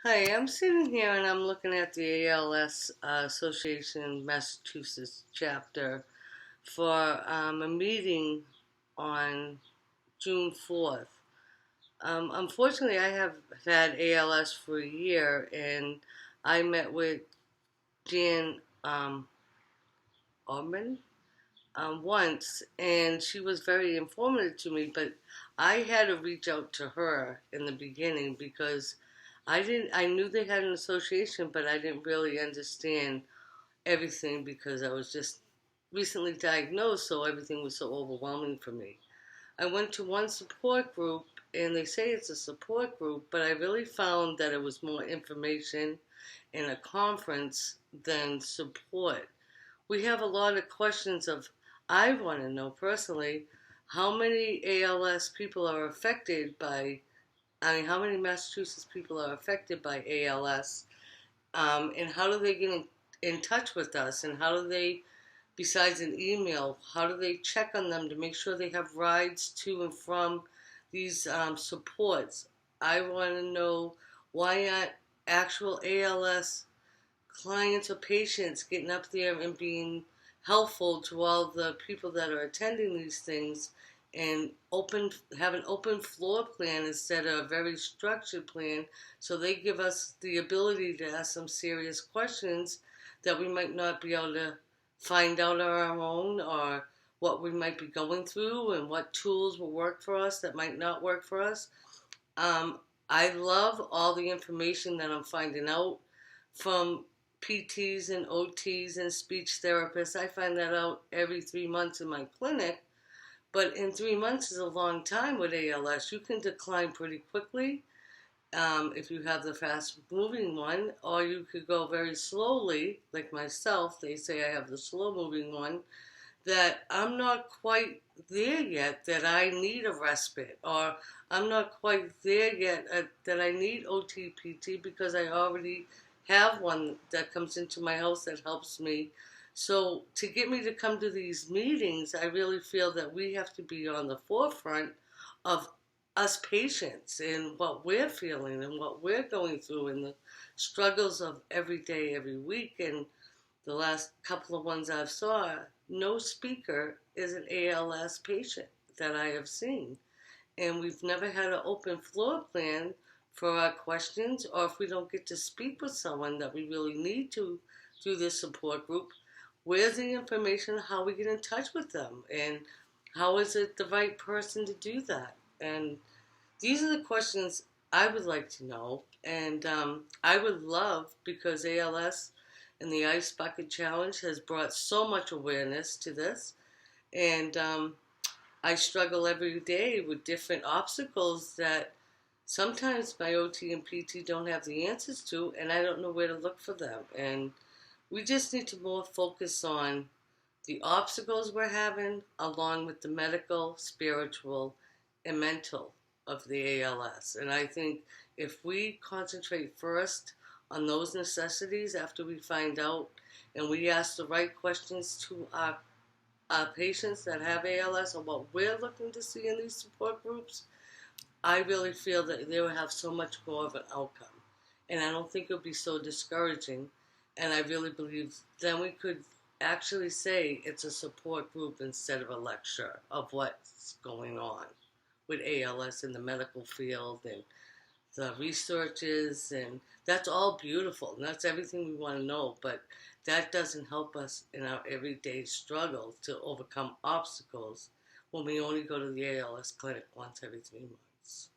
Hi, I'm sitting here and I'm looking at the ALS Association Massachusetts chapter for a meeting on June 4th. Unfortunately, I have had ALS for a year, and I met with Jan Orman once, and she was very informative to me, but I had to reach out to her in the beginning because I knew they had an association, but I didn't really understand everything because I was just recently diagnosed, so everything was so overwhelming for me. I went to one support group, and they say it's a support group, but I really found that it was more information and a conference than support. We have a lot of questions of, I want to know personally, how many ALS people are affected by, how many Massachusetts people are affected by ALS, and how do they get in touch with us, and how do they, besides an email, how do they check on them to make sure they have rides to and from these supports? I want to know, why aren't actual ALS clients or patients getting up there and being helpful to all the people that are attending these things, and have an open floor plan instead of a very structured plan, so they give us the ability to ask some serious questions that we might not be able to find out on our own, or what we might be going through and what tools will work for us that might not work for us. I love all the information that I'm finding out from PTs and OTs and speech therapists. I find that out every 3 months in my clinic, but in 3 months is a long time with ALS. You can decline pretty quickly if you have the fast moving one, or you could go very slowly, like myself. They say I have the slow moving one, that I'm not quite there yet, that I need a respite, or I'm not quite there yet that I need OTPT because I already have one that comes into my house that helps me. So to get me to come to these meetings, I really feel that we have to be on the forefront of us patients and what we're feeling and what we're going through and the struggles of every day, every week. And the last couple of ones I've saw, no speaker is an ALS patient that I have seen. And we've never had an open floor plan for our questions, or if we don't get to speak with someone that we really need to through this support group, where's the information, how we get in touch with them, and how is it the right person to do that? And these are the questions I would like to know, and I would love, because ALS and the Ice Bucket Challenge has brought so much awareness to this, and I struggle every day with different obstacles that sometimes my OT and PT don't have the answers to, and I don't know where to look for them. And we just need to more focus on the obstacles we're having, along with the medical, spiritual, and mental of the ALS. And I think if we concentrate first on those necessities after we find out, and we ask the right questions to our patients that have ALS or what we're looking to see in these support groups, I really feel that they will have so much more of an outcome. And I don't think it'll be so discouraging. And I really believe then we could actually say it's a support group instead of a lecture of what's going on with ALS in the medical field and the researches, and that's all beautiful, and that's everything we want to know, but that doesn't help us in our everyday struggle to overcome obstacles when we only go to the ALS clinic once every 3 months.